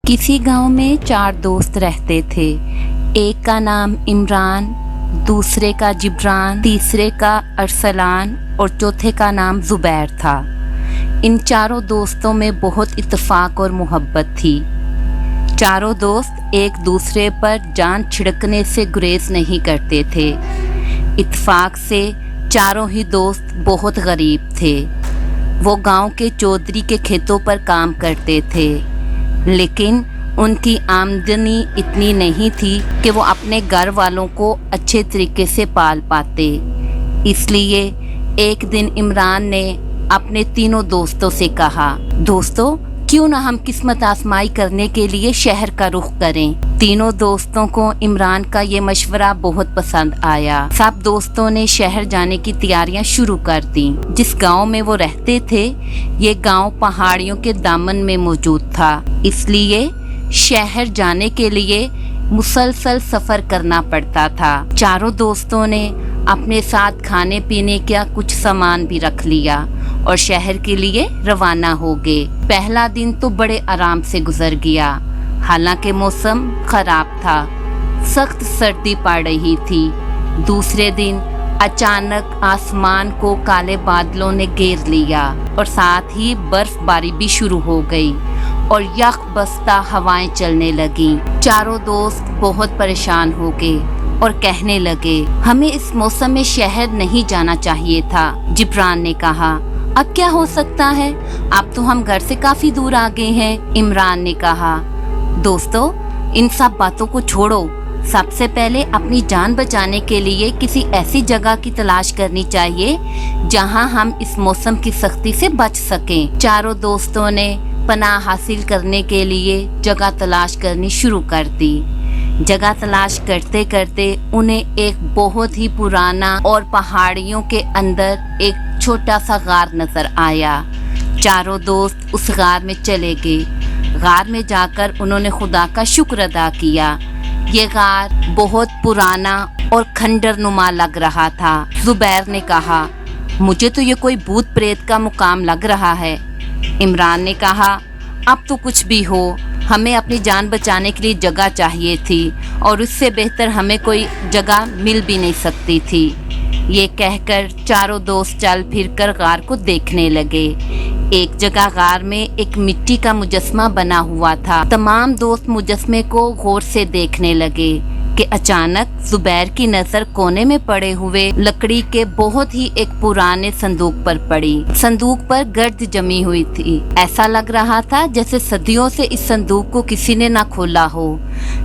किसी गांव में 4 दोस्त रहते थे। एक का नाम इमरान, दूसरे का जिब्रान, तीसरे का अरसलान और चौथे का नाम ज़ुबैर था। इन चारों दोस्तों में बहुत इत्तेफाक और मोहब्बत थी। चारों दोस्त एक दूसरे पर जान छिड़कने से गुरेज नहीं करते थे। इत्तेफाक से चारों ही दोस्त बहुत गरीब थे। वो गांव के चौधरी के खेतों पर काम करते थे, लेकिन उनकी आमदनी इतनी नहीं थी कि वो अपने घर वालों को अच्छे तरीके से पाल पाते। इसलिए एक दिन इमरान ने अपने तीनों दोस्तों से कहा, दोस्तों क्यों ना हम किस्मत आजमाई करने के लिए शहर का रुख करें। तीनों दोस्तों को इमरान का ये मशवरा बहुत पसंद आया। सब दोस्तों ने शहर जाने की तैयारियां शुरू कर दी। जिस गांव में वो रहते थे, ये गांव पहाड़ियों के दामन में मौजूद था, इसलिए शहर जाने के लिए मुसलसल सफर करना पड़ता था। चारों दोस्तों ने अपने साथ खाने पीने का कुछ सामान भी रख लिया और शहर के लिए रवाना हो गए। पहला दिन तो बड़े आराम से गुजर गया। हालांकि मौसम खराब था, सख्त सर्दी पड़ रही थी। दूसरे दिन अचानक आसमान को काले बादलों ने घेर लिया और साथ ही बर्फबारी भी शुरू हो गई और यख बस्ता हवाएं चलने लगी। चारों दोस्त बहुत परेशान हो गए और कहने लगे, हमें इस मौसम में शहर नहीं जाना चाहिए था। जिब्रान ने कहा, अब क्या हो सकता है, अब तो हम घर से काफी दूर आ गए हैं। इमरान ने कहा, दोस्तों इन सब बातों को छोड़ो, सबसे पहले अपनी जान बचाने के लिए किसी ऐसी जगह की तलाश करनी चाहिए जहां हम इस मौसम की सख्ती से बच सकें। चारों दोस्तों ने पनाह हासिल करने के लिए जगह तलाश करनी शुरू कर दी। जगह तलाश करते करते उन्हें एक बहुत ही पुराना और पहाड़ियों के अंदर एक छोटा सा गार नजर आया। चारों दोस्त उस गार में चले गए। गार में जाकर उन्होंने खुदा का शुक्र अदा किया। ये गार बहुत पुराना और खंडर नुमा लग रहा था। ज़ुबैर ने कहा, मुझे तो ये कोई भूत प्रेत का मुकाम लग रहा है। इमरान ने कहा, अब तो कुछ भी हो, हमें अपनी जान बचाने के लिए जगह चाहिए थी और इससे बेहतर हमें कोई जगह मिल भी नहीं सकती थी। ये कहकर चारों दोस्त चल फिरकर गार को देखने लगे। एक जगह गार में एक मिट्टी का मुजस्मा बना हुआ था। तमाम दोस्त मुजस्मे को गौर से देखने लगे कि अचानक ज़ुबैर की नजर कोने में पड़े हुए लकड़ी के बहुत ही एक पुराने संदूक पर पड़ी। संदूक पर गर्द जमी हुई थी। ऐसा लग रहा था जैसे सदियों से इस संदूक को किसी ने ना खोला हो।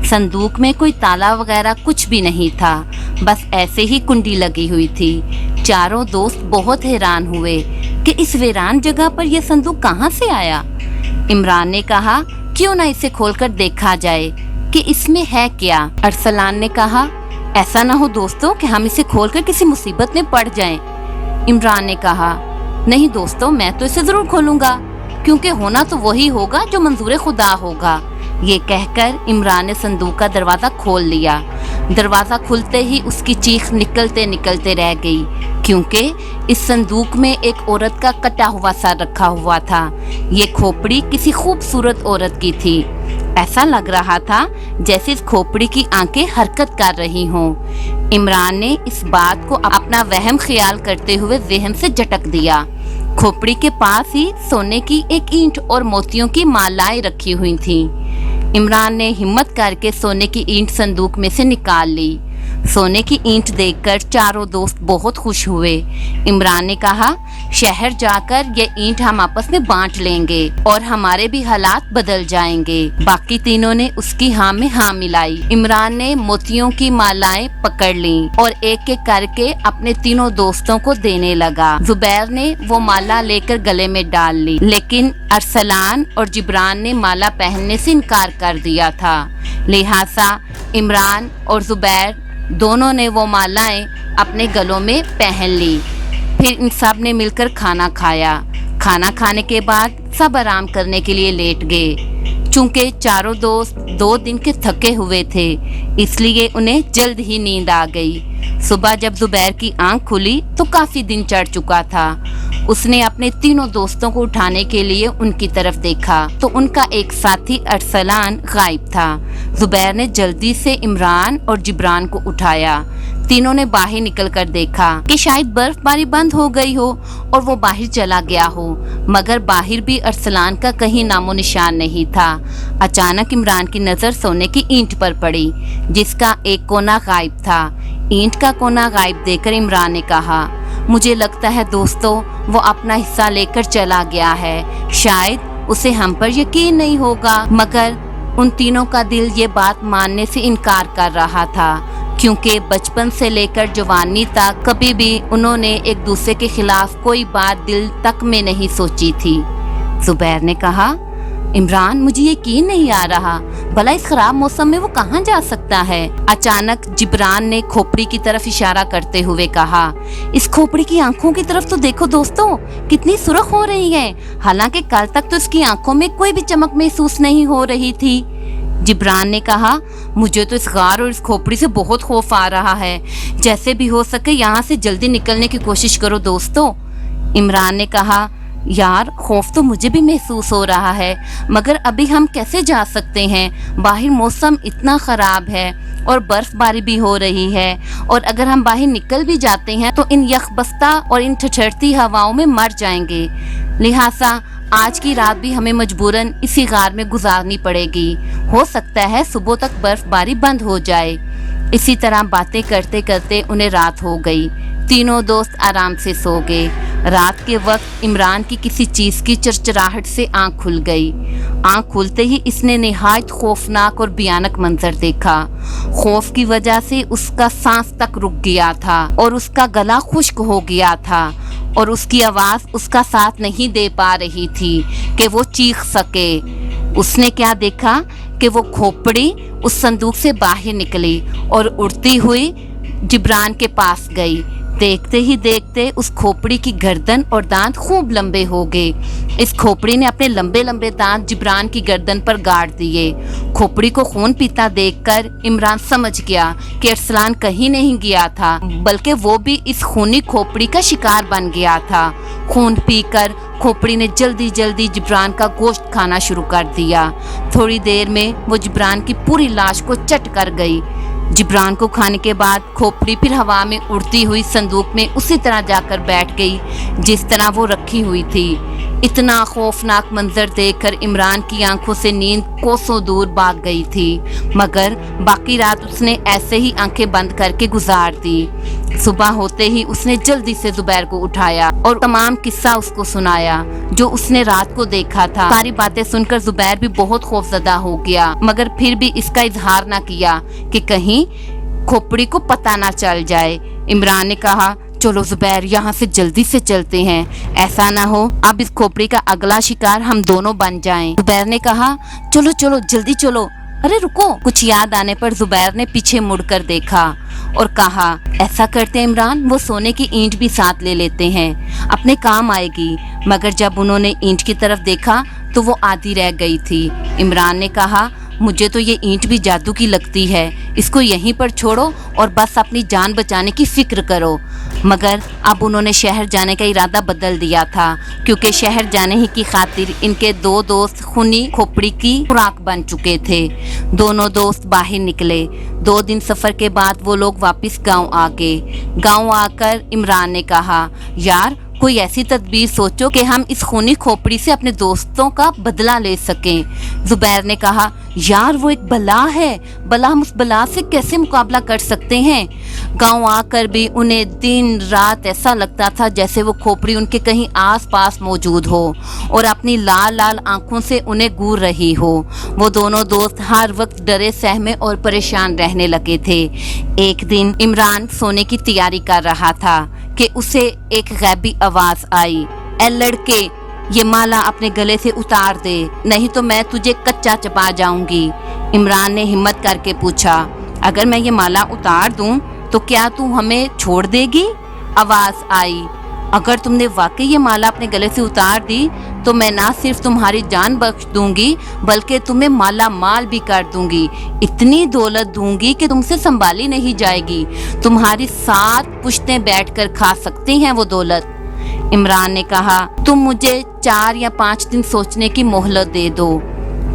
संदूक में कोई ताला वगैरह कुछ भी नहीं था, बस ऐसे ही कुंडी लगी हुई थी। चारों दोस्त बहुत हैरान हुए कि इस वीरान जगह पर यह संदूक कहाँ से आया। इमरान ने कहा, क्यों ना इसे खोलकर देखा जाए कि इसमें है क्या। अरसलान ने कहा, ऐसा ना हो दोस्तों कि हम इसे खोलकर किसी मुसीबत में पड़ जाएं। इमरान ने कहा, नहीं दोस्तों, मैं तो इसे जरूर खोलूंगा, क्योंकि होना तो वही होगा जो मंजूर खुदा होगा। ये कहकर इमरान ने संदूक का दरवाजा खोल लिया। दरवाजा खुलते ही उसकी चीख निकलते निकलते रह गई, क्योंकि इस संदूक में एक औरत का कटा हुआ सर रखा हुआ था। ये खोपड़ी किसी खूबसूरत औरत की थी। ऐसा लग रहा था जैसे इस खोपड़ी की आंखें हरकत कर रही हों। इमरान ने इस बात को अपना वहम ख्याल करते हुए ज़हन से झटक दिया। खोपड़ी के पास ही सोने की एक ईंट और मोतियों की मालाएं रखी हुई थीं। इमरान ने हिम्मत करके सोने की ईंट संदूक में से निकाल ली। सोने की ईंट देखकर चारों दोस्त बहुत खुश हुए। इमरान ने कहा, शहर जाकर ये ईंट हम आपस में बांट लेंगे और हमारे भी हालात बदल जाएंगे। बाकी तीनों ने उसकी हाँ में हाँ मिलाई। इमरान ने मोतियों की मालाएं पकड़ लीं और एक एक करके अपने तीनों दोस्तों को देने लगा। ज़ुबैर ने वो माला लेकर गले में डाल ली, लेकिन अरसलान और जिब्रान ने माला पहनने से इनकार कर दिया था। लिहाजा इमरान और ज़ुबैर दोनों ने वो मालाएं अपने गलों में पहन ली। फिर इन सब ने मिलकर खाना खाया। खाना खाने के बाद सब आराम करने के लिए लेट गए। चूंकि चारों दोस्त 2 दिन के थके हुए थे, इसलिए उन्हें जल्द ही नींद आ गई। सुबह जब जुबैर की आंख खुली तो काफी दिन चढ़ चुका था। उसने अपने तीनों दोस्तों को उठाने के लिए उनकी तरफ देखा तो उनका एक साथी अरसलान गायब था। जुबैर ने जल्दी से इमरान और जिब्रान को उठाया। तीनों ने बाहर निकलकर देखा कि शायद बर्फबारी बंद हो गई हो और वो बाहर चला गया हो, मगर बाहर भी अरसलान का कहीं नामो निशान नहीं था। अचानक इमरान की नजर सोने की ईंट पर पड़ी, जिसका एक कोना गायब था। ईंट का कोना गायब देखकर इमरान ने कहा, मुझे लगता है दोस्तों वो अपना हिस्सा लेकर चला गया है, शायद उसे हम पर यकीन नहीं होगा। मगर उन तीनों का दिल ये बात मानने से इनकार कर रहा था, क्योंकि बचपन से लेकर जवानी तक कभी भी उन्होंने एक दूसरे के खिलाफ कोई बात दिल तक में नहीं सोची थी। जुबैर ने कहा, इमरान मुझे यकीन नहीं आ रहा, भला इस खराब मौसम में वो कहाँ जा सकता है। अचानक जिब्रान ने खोपड़ी की तरफ इशारा करते हुए कहा, इस खोपड़ी की आंखों की तरफ तो देखो दोस्तों, कितनी सुर्ख हो रही है। हालांकि कल तक तो इसकी आंखों में कोई भी चमक महसूस नहीं हो रही थी। जिब्रान ने कहा, मुझे तो इस गार और इस खोपड़ी से बहुत खौफ आ रहा है, जैसे भी हो सके यहाँ से जल्दी निकलने की कोशिश करो दोस्तों। इमरान ने कहा, यार खौफ तो मुझे भी महसूस हो रहा है, मगर अभी हम कैसे जा सकते हैं, बाहर मौसम इतना ख़राब है और बर्फबारी भी हो रही है, और अगर हम बाहर निकल भी जाते हैं तो इन यखबस्ता और इन ठठरती हवाओं में मर जाएंगे। लिहाजा आज की रात भी हमें मजबूरन इसी गार में गुजारनी पड़ेगी। हो सकता है सुबह तक बर्फबारी बंद हो जाए। इसी तरह बातें करते करते उन्हें रात हो गई। तीनों दोस्त आराम से सो गए। रात के वक्त इमरान की किसी चीज़ की चरचराहट से आंख खुल गई। आंख खुलते ही इसने निहायत खौफनाक और भयानक मंजर देखा। खौफ की वजह से उसका सांस तक रुक गया था और उसका गला खुश्क हो गया था और उसकी आवाज़ उसका साथ नहीं दे पा रही थी कि वो चीख सके। उसने क्या देखा कि वो खोपड़ी उस संदूक से बाहर निकली और उड़ती हुई जिब्रान के पास गई। देखते ही देखते उस खोपड़ी की गर्दन और दांत खूब लंबे हो गए। इस खोपड़ी ने अपने लंबे लंबे दांत जिब्रान की गर्दन पर गाड़ दिए। खोपड़ी को खून पीता देखकर इमरान समझ गया कि अरसलान कहीं नहीं गया था, बल्कि वो भी इस खूनी खोपड़ी का शिकार बन गया था। खून पीकर खोपड़ी ने जल्दी जल्दी जिब्रान का गोश्त खाना शुरू कर दिया। थोड़ी देर में वो जिब्रान की पूरी लाश को चट कर गई। जिब्रान को खाने के बाद खोपड़ी फिर हवा में उड़ती हुई संदूक में उसी तरह जाकर बैठ गई जिस तरह वो रखी हुई थी। इतना खौफनाक मंजर देखकर इमरान की आंखों से नींद कोसों दूर भाग गई थी, मगर बाकी रात उसने ऐसे ही आंखें बंद करके गुजार दी। सुबह होते ही उसने जल्दी से जुबैर को उठाया और तमाम किस्सा उसको सुनाया जो उसने रात को देखा था। सारी बातें सुनकर जुबैर भी बहुत खौफजदा हो गया, मगर फिर भी इसका इजहार न किया कि कहीं खोपड़ी को पता ना चल जाए। इमरान ने कहा, चलो जुबैर यहाँ से जल्दी से चलते हैं, ऐसा ना हो अब इस खोपड़ी का अगला शिकार हम दोनों बन जाएं। जुबैर ने कहा, चलो चलो जल्दी चलो। अरे रुको। कुछ याद आने पर जुबैर ने पीछे मुड़कर देखा और कहा, ऐसा करते हैं इमरान, वो सोने की ईंट भी साथ ले लेते हैं, अपने काम आएगी। मगर जब उन्होंने ईंट की तरफ देखा तो वो आधी रह गई थी। इमरान ने कहा, मुझे तो ये ईंट भी जादू की लगती है, इसको यहीं पर छोड़ो और बस अपनी जान बचाने की फिक्र करो। मगर अब उन्होंने शहर जाने का इरादा बदल दिया था, क्योंकि शहर जाने ही की खातिर इनके 2 दोस्त खूनी खोपड़ी की खुराक बन चुके थे। दोनों दोस्त बाहर निकले। 2 दिन सफ़र के बाद वो लोग वापस गांव आ गए। गांव आकर इमरान ने कहा, यार कोई ऐसी तदबीर सोचो कि हम इस खूनी खोपड़ी से अपने दोस्तों का बदला ले सकें। जुबैर ने कहा, यार वो एक बला है, भला हम उस बला से कैसे मुकाबला कर सकते हैं। गांव आकर भी उन्हें दिन रात ऐसा लगता था जैसे वो खोपड़ी उनके कहीं आस पास मौजूद हो और अपनी लाल लाल आंखों से उन्हें घूर रही हो। वो दोनों दोस्त हर वक्त डरे सहमे और परेशान रहने लगे थे। एक दिन इमरान सोने की तैयारी कर रहा था कि उसे एक गैबी आवाज आई, ए लड़के, ये माला अपने गले से उतार दे, नहीं तो मैं तुझे कच्चा चबा जाऊंगी। इमरान ने हिम्मत करके पूछा, अगर मैं ये माला उतार दूं तो क्या तू हमें छोड़ देगी? आवाज आई, अगर तुमने वाकई ये माला अपने गले से उतार दी تو میں نہ صرف تمہاری جان بخش دوں گی بلکہ تمہیں مالا مال بھی کر دوں گی، اتنی دولت دوں گی کہ تم سے سنبھالی نہیں جائے گی، تمہاری 7 پشتیں بیٹھ کر کھا سکتی ہیں وہ دولت۔ عمران نے کہا تم مجھے 4 یا 5 دن سوچنے کی مہلت دے دو،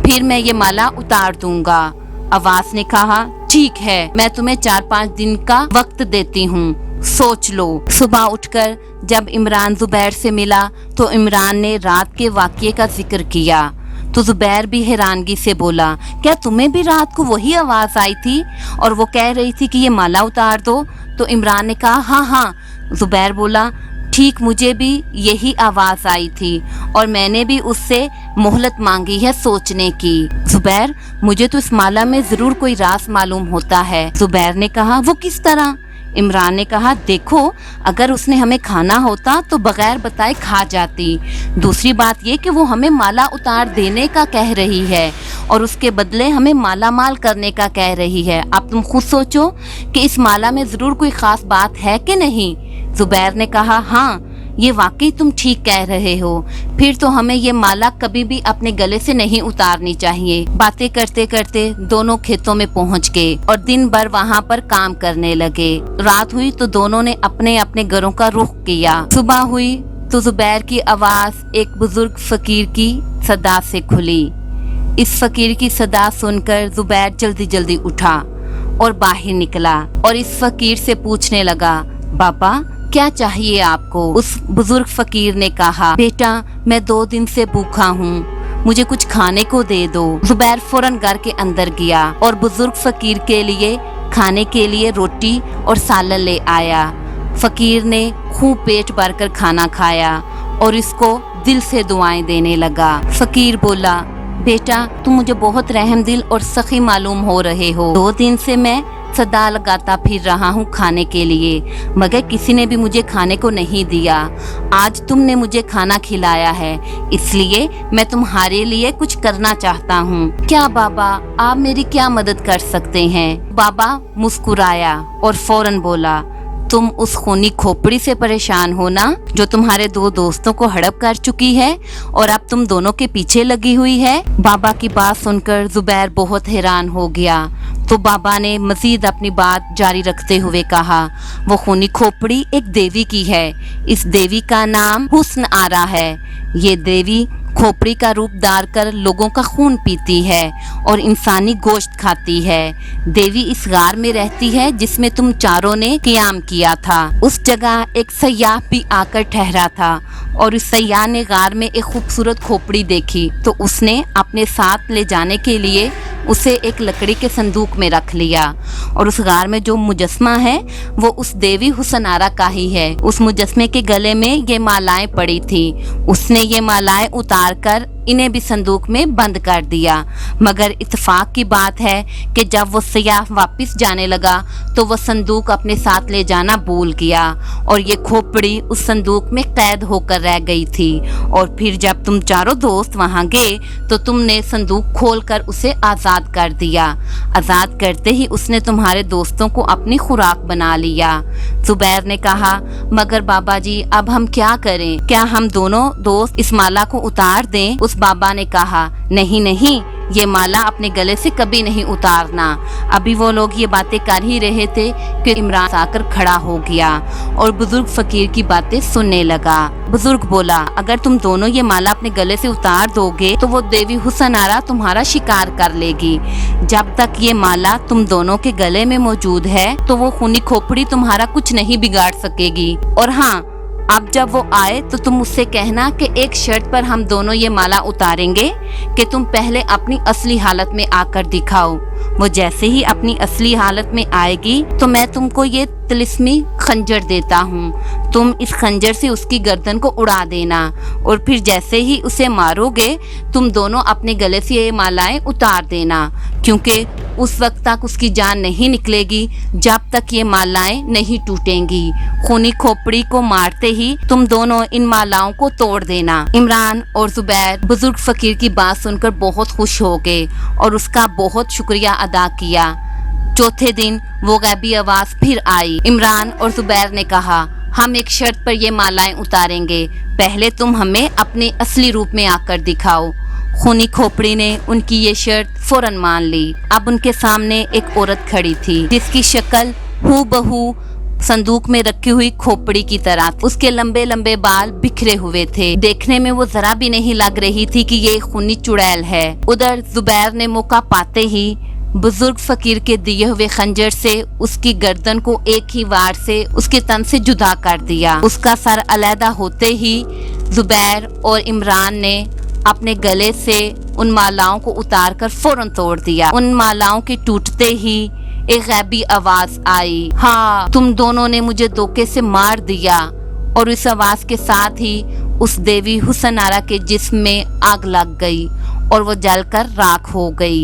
پھر میں یہ مالا اتار دوں گا۔ آواز نے کہا ٹھیک ہے، میں تمہیں 4-5 دن کا وقت دیتی ہوں، سوچ لو۔ صبح اٹھ کر جب عمران زبیر سے ملا تو عمران نے رات کے واقعے کا ذکر کیا تو زبیر بھی حیرانگی سے بولا کیا تمہیں بھی رات کو وہی آواز آئی تھی اور وہ کہہ رہی تھی کہ یہ مالا اتار دو؟ تو عمران نے کہا ہاں ہاں۔ زبیر بولا ٹھیک، مجھے بھی یہی آواز آئی تھی اور میں نے بھی اس سے مہلت مانگی ہے سوچنے کی۔ زبیر مجھے تو اس مالا میں ضرور کوئی راز معلوم ہوتا ہے۔ زبیر نے کہا وہ کس طرح؟ عمران نے کہا دیکھو، اگر اس نے ہمیں کھانا ہوتا تو بغیر بتائے کھا جاتی، دوسری بات یہ کہ وہ ہمیں مالا اتار دینے کا کہہ رہی ہے اور اس کے بدلے ہمیں مالا مال کرنے کا کہہ رہی ہے۔ اب تم خود سوچو کہ اس مالا میں ضرور کوئی خاص بات ہے کہ نہیں؟ زبیر نے کہا ہاں، یہ واقعی تم ٹھیک کہہ رہے ہو، پھر تو ہمیں یہ مالا کبھی بھی اپنے گلے سے نہیں اتارنی چاہیے۔ باتیں کرتے کرتے دونوں کھیتوں میں پہنچ گئے اور دن بھر وہاں پر کام کرنے لگے۔ رات ہوئی تو دونوں نے اپنے اپنے گھروں کا رخ کیا۔ صبح ہوئی تو زبیر کی آواز ایک بزرگ فقیر کی صدا سے کھلی۔ اس فقیر کی صدا سن کر زبیر جلدی جلدی اٹھا اور باہر نکلا اور اس فقیر سے پوچھنے لگا بابا کیا چاہیے آپ کو؟ اس بزرگ فقیر نے کہا بیٹا میں 2 دن سے بھوکا ہوں، مجھے کچھ کھانے کو دے دو۔ زبیر فوراً گھر کے اندر گیا اور بزرگ فقیر کے لیے کھانے کے لیے روٹی اور سالن لے آیا۔ فقیر نے خوب پیٹ بھر کر کھانا کھایا اور اس کو دل سے دعائیں دینے لگا۔ فقیر بولا بیٹا تم مجھے بہت رحم دل اور سخی معلوم ہو رہے ہو، 2 دن سے میں صدا لگاتا پھر رہا ہوں کھانے کے لیے، مگر کسی نے بھی مجھے کھانے کو نہیں دیا، آج تم نے مجھے کھانا کھلایا ہے، اس لیے میں تمہارے لیے کچھ کرنا چاہتا ہوں۔ کیا بابا آپ میری کیا مدد کر سکتے ہیں؟ بابا مسکرایا اور فوراً بولا تم اس خونی کھوپڑی سے پریشان ہو نا جو تمہارے 2 دوستوں کو ہڑپ کر چکی ہے اور اب تم دونوں کے پیچھے لگی ہوئی ہے؟ بابا کی بات سن کر زبیر بہت حیران ہو گیا تو بابا نے مزید اپنی بات جاری رکھتے ہوئے کہا وہ خونی کھوپڑی ایک دیوی کی ہے، اس دیوی کا نام حسن آرا ہے، یہ دیوی کھوپڑی کا روپ دار کر لوگوں کا خون پیتی ہے اور انسانی گوشت کھاتی ہے۔ دیوی اس غار میں رہتی ہے جس میں تم چاروں نے قیام کیا تھا۔ اس جگہ ایک سیاح بھی آ کر ٹھہرا تھا اور اس سیاح نے غار میں ایک خوبصورت کھوپڑی دیکھی تو اس نے اپنے ساتھ لے جانے کے لیے اسے ایک لکڑی کے صندوق میں رکھ لیا اور اس غار میں جو مجسمہ ہے وہ اس دیوی حسن آرا کا ہی ہے۔ اس مجسمے کے گلے میں یہ مالائیں پڑی تھی، اس نے یہ مالائیں اتار کر انہیں بھی صندوق میں بند کر دیا، مگر اتفاق کی بات ہے کہ جب وہ سیاح واپس جانے لگا تو وہ صندوق اپنے ساتھ لے جانا بھول گیا اور یہ کھوپڑی اس صندوق میں قید ہو کر رہ گئی تھی، اور پھر جب تم چاروں دوست وہاں گئے تو تم نے صندوق کھول کر اسے آزاد کر دیا، آزاد کرتے ہی اس نے تمہارے دوستوں کو اپنی خوراک بنا لیا۔ زبیر نے کہا مگر بابا جی اب ہم کیا کریں؟ کیا ہم دونوں دوست اس مالا کو اتار دیں؟ اس بابا نے کہا نہیں نہیں، یہ مالا اپنے گلے سے کبھی نہیں اتارنا۔ ابھی وہ لوگ یہ باتیں کر ہی رہے تھے کہ عمران آ کر کھڑا ہو گیا اور بزرگ فقیر کی باتیں سننے لگا۔ بزرگ بولا اگر تم دونوں یہ مالا اپنے گلے سے اتار دو گے تو وہ دیوی حسن آرا تمہارا شکار کر لے گی، جب تک یہ مالا تم دونوں کے گلے میں موجود ہے تو وہ خونی کھوپڑی تمہارا کچھ نہیں بگاڑ سکے گی، اور ہاں اب جب وہ آئے تو تم اس سے کہنا کہ ایک شرط پر ہم دونوں یہ مالا اتاریں گے کہ تم پہلے اپنی اصلی حالت میں آ کر دکھاؤ، وہ جیسے ہی اپنی اصلی حالت میں آئے گی تو میں تم کو یہ طلسمی خنجر دیتا ہوں، تم اس خنجر سے اس کی گردن کو اڑا دینا اور پھر جیسے ہی اسے مارو گے تم دونوں اپنے گلے سے یہ مالائیں اتار دینا، کیونکہ اس وقت تک اس کی جان نہیں نکلے گی جب تک یہ مالائیں نہیں ٹوٹیں گی، خونی کھوپڑی کو مارتے ہی تم دونوں ان مالاؤں کو توڑ دینا۔ عمران اور زبیر بزرگ فقیر کی بات سن کر بہت خوش ہو گئے اور اس کا بہت شکریہ ادا کیا۔ چوتھے دن وہ غیبی آواز پھر آئی۔ عمران اور زبیر نے کہا ہم ایک شرط پر یہ مالائیں اتاریں گے، پہلے تم ہمیں اپنے اصلی روپ میں آ کر دکھاؤ۔ خونی کھوپڑی نے ان کی یہ شرط فوراً مان لی۔ اب ان کے سامنے ایک عورت کھڑی تھی جس کی شکل ہو بہو صندوق میں رکھی ہوئی کھوپڑی کی طرح تھی۔ اس کے لمبے لمبے بال بکھرے ہوئے تھے، دیکھنے میں وہ ذرا بھی نہیں لگ رہی تھی کہ یہ خونی چڑیل ہے۔ ادھر زبیر نے موقع پاتے ہی بزرگ فقیر کے دیے ہوئے خنجر سے اس کی گردن کو ایک ہی وار سے اس کے تن سے جدا کر دیا۔ اس کا سر علیحدہ ہوتے ہی زبیر اور عمران نے اپنے گلے سے ان مالاؤں کو اتار کر فوراً توڑ دیا۔ ان مالاؤں کے ٹوٹتے ہی ایک غیبی آواز آئی، ہاں تم دونوں نے مجھے دھوکے سے مار دیا، اور اس آواز کے ساتھ ہی اس دیوی حسن آرا کے جسم میں آگ لگ گئی اور وہ جل کر راکھ ہو گئی۔